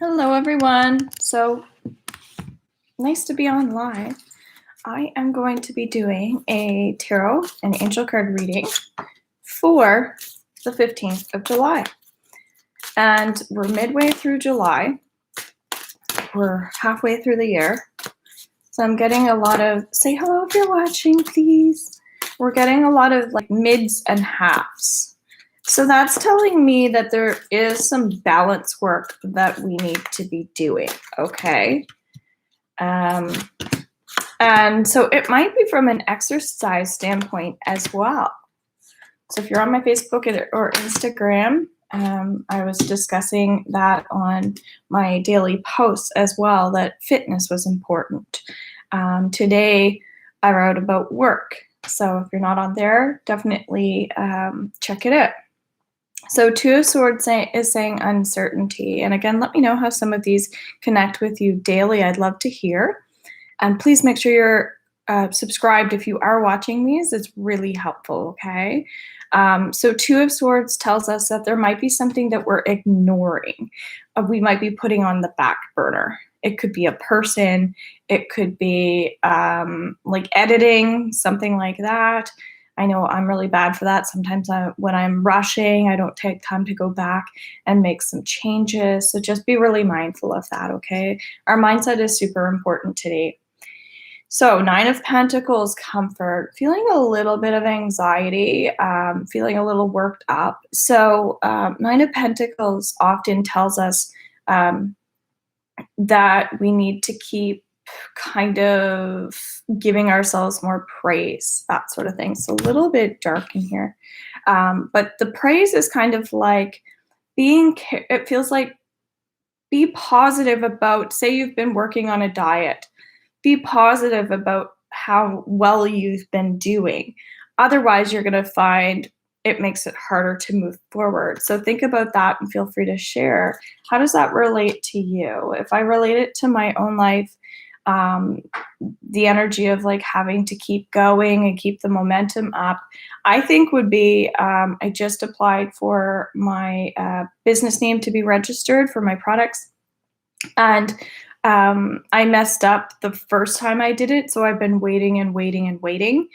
Hello, everyone. So nice to be on live. I am going to be doing a tarot and angel card reading for the 15th of July. And we're midway through July. We're halfway through the year. So I'm getting a lot of, say hello if you're watching, please. We're getting a lot of like mids and halves. So that's telling me that there is some balance work that we need to be doing, okay? And so it might be from an exercise standpoint as well. So if you're on my Facebook or Instagram, I was discussing that on my daily posts as well, that fitness was important. Today, I wrote about work. So if you're not on there, definitely check it out. So Two of Swords is saying uncertainty. And again, let me know how some of these connect with you daily. I'd love to hear. And please make sure you're subscribed if you are watching these. It's really helpful, okay? So Two of Swords tells us that there might be something that we're ignoring. We might be putting on the back burner. It could be a person. It could be like editing, something like that. I know I'm really bad for that. Sometimes when I'm rushing, I don't take time to go back and make some changes. So just be really mindful of that, okay? Our mindset is super important today. So Nine of Pentacles, comfort, feeling a little bit of anxiety, feeling a little worked up. So Nine of Pentacles often tells us that we need to keep kind of giving ourselves more praise, that sort of thing. So a little bit dark in here. But the praise is kind of like it feels like be positive about, say you've been working on a diet. Be positive about how well you've been doing. Otherwise, you're going to find it makes it harder to move forward. So think about that and feel free to share. How does that relate to you? If I relate it to my own life, the energy of like having to keep going and keep the momentum up, I think would be, I just applied for my business name to be registered for my products. And I messed up the first time I did it, so I've been waiting and waiting and waiting,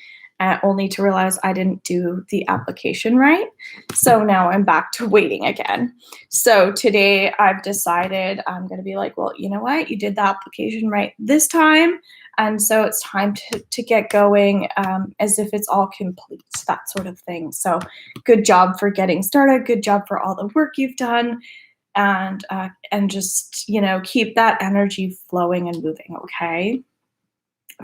only to realize I didn't do the application right. So now I'm back to waiting again. So today I've decided I'm going to be like, well, you know what? You did the application right this time, and so it's time to get going, as if it's all complete, that sort of thing. So good job for getting started. Good job for all the work you've done. And just, keep that energy flowing and moving, okay?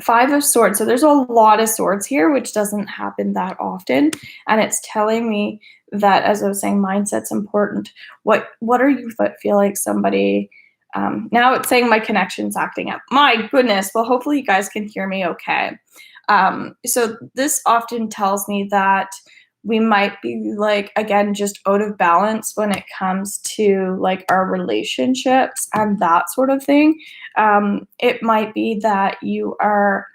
Five of Swords. So there's a lot of swords here, which doesn't happen that often. And it's telling me that, as I was saying, mindset's important. What are you feel like somebody, now it's saying my connection's acting up. My goodness. Well, hopefully you guys can hear me okay. So this often tells me that we might be like, again, just out of balance when it comes to like our relationships and that sort of thing. It might be that you are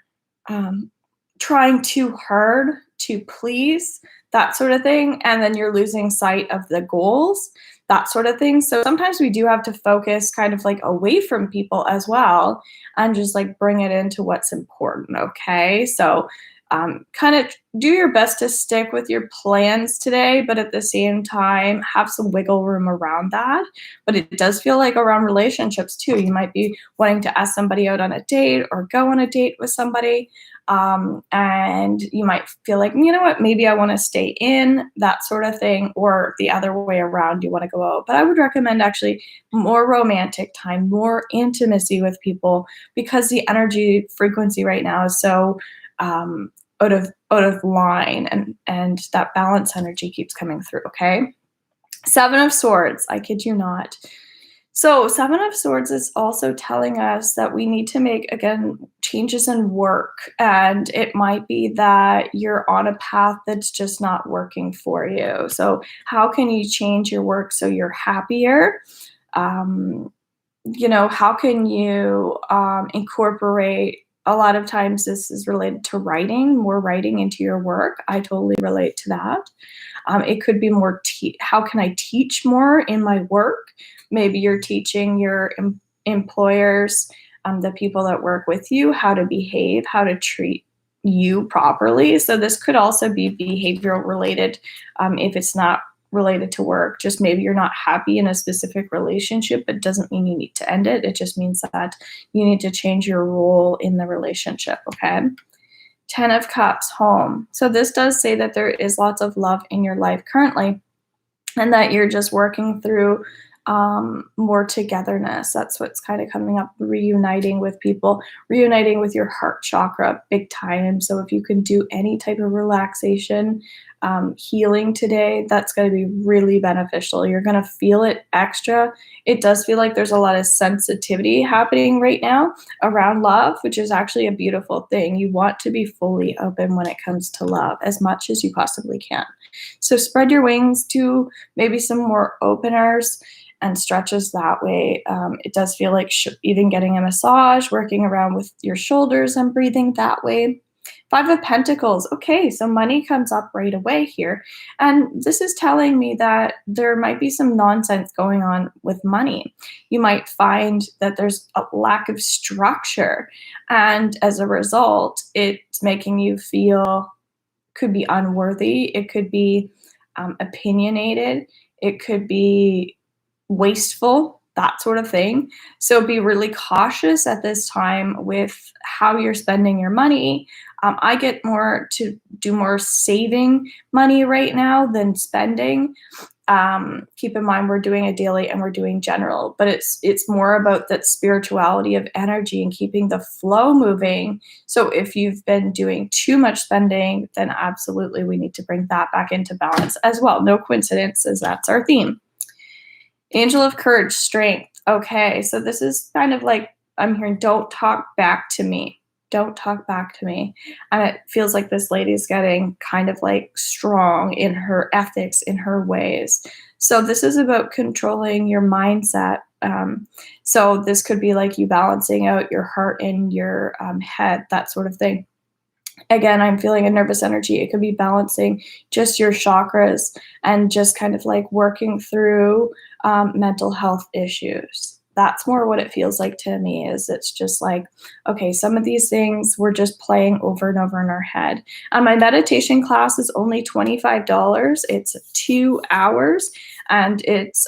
trying too hard to please, that sort of thing, and then you're losing sight of the goals, that sort of thing. So sometimes we do have to focus kind of like away from people as well and just like bring it into what's important, okay? So kind of do your best to stick with your plans today, but at the same time, have some wiggle room around that. But it does feel like around relationships too. You might be wanting to ask somebody out on a date or go on a date with somebody. And you might feel like, you know what, maybe I want to stay in, that sort of thing, or the other way around, you want to go out. But I would recommend actually more romantic time, more intimacy with people, because the energy frequency right now is so out of line, and that balance energy keeps coming through, okay? Seven of Swords, I kid you not. So Seven of Swords is also telling us that we need to make, again, changes in work. And it might be that you're on a path that's just not working for you. So how can you change your work so you're happier? How can you incorporate A lot of times this is related to writing, more writing into your work. I totally relate to that. It could be more, how can I teach more in my work? Maybe you're teaching your employers, the people that work with you, how to behave, how to treat you properly. So this could also be behavioral related, if it's not related to work. Just maybe you're not happy in a specific relationship, but doesn't mean you need to end it. It just means that you need to change your role in the relationship, okay? 10 of Cups, home. So this does say that there is lots of love in your life currently, and that you're just working through more togetherness. That's what's kind of coming up, reuniting with people, reuniting with your heart chakra big time. So if you can do any type of relaxation, healing today, that's going to be really beneficial. You're going to feel it extra. It does feel like there's a lot of sensitivity happening right now around love, which is actually a beautiful thing. You want to be fully open when it comes to love as much as you possibly can. So spread your wings to maybe some more openers and stretches that way. It does feel like even getting a massage, working around with your shoulders and breathing that way. 5 of Pentacles. Okay, so money comes up right away here. And this is telling me that there might be some nonsense going on with money. You might find that there's a lack of structure. And as a result, it's making you feel, could be unworthy. It could be opinionated. It could be wasteful, that sort of thing. So be really cautious at this time with how you're spending your money. I get more to do more saving money right now than spending. Keep in mind we're doing a daily and we're doing general, but it's more about that spirituality of energy and keeping the flow moving. So if you've been doing too much spending, then absolutely we need to bring that back into balance as well. No coincidence, as that's our theme. Angel of Courage, strength. Okay, so this is kind of like, I'm hearing, don't talk back to me. Don't talk back to me. And it feels like this lady's getting kind of like strong in her ethics, in her ways. So this is about controlling your mindset. So this could be like you balancing out your heart and your head, that sort of thing. Again, I'm feeling a nervous energy. It could be balancing just your chakras and just kind of like working through mental health issues. That's more what it feels like to me. Is it's just like, okay, some of these things we're just playing over and over in our head. My meditation class is only $25. It's 2 hours, and it's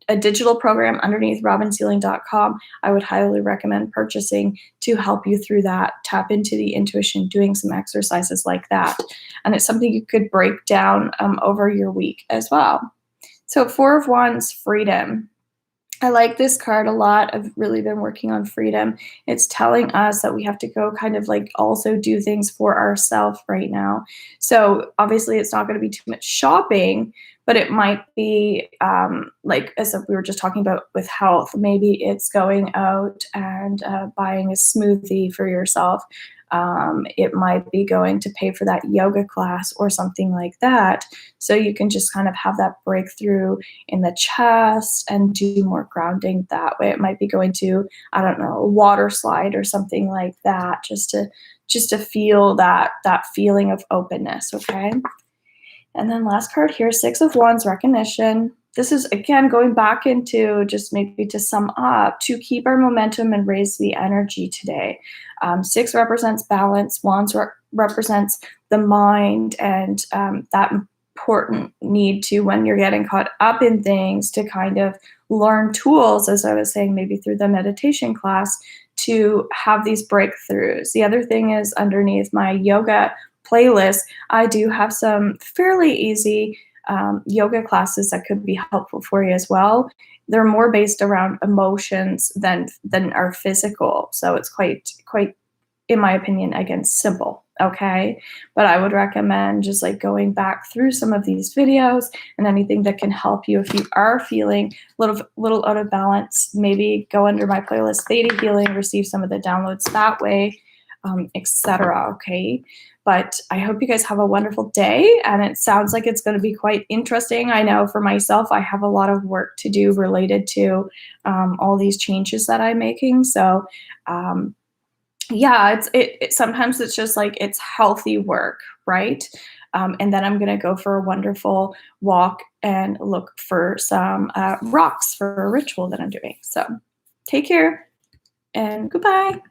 a digital program underneath robinsealing.com. I would highly recommend purchasing to help you through that. Tap into the intuition, doing some exercises like that. And it's something you could break down over your week as well. So 4 of Wands, freedom. I like this card a lot. I've really been working on freedom. It's telling us that we have to go kind of like also do things for ourselves right now. So obviously it's not going to be too much shopping, but it might be like, as we were just talking about with health, maybe it's going out and buying a smoothie for yourself. It might be going to pay for that yoga class or something like that. So you can just kind of have that breakthrough in the chest and do more grounding that way. It might be going to, I don't know, a water slide or something like that, just to feel that feeling of openness, okay? And then last card here, 6 of Wands, recognition. This is, again, going back into just maybe to sum up, to keep our momentum and raise the energy today. 6 represents balance. Wands represents the mind and that important need to, when you're getting caught up in things, to kind of learn tools, as I was saying, maybe through the meditation class, to have these breakthroughs. The other thing is, underneath my yoga playlist, I do have some fairly easy yoga classes that could be helpful for you as well. They're more based around emotions than are physical. So it's quite, in my opinion, again, simple. Okay. But I would recommend just like going back through some of these videos and anything that can help you. If you are feeling a little out of balance, maybe go under my playlist, Theta Healing, receive some of the downloads that way, etc. Okay. But I hope you guys have a wonderful day, and it sounds like it's going to be quite interesting. I know for myself, I have a lot of work to do related to all these changes that I'm making. So yeah, sometimes it's just like it's healthy work, right? And then I'm gonna go for a wonderful walk and look for some rocks for a ritual that I'm doing. So take care and goodbye.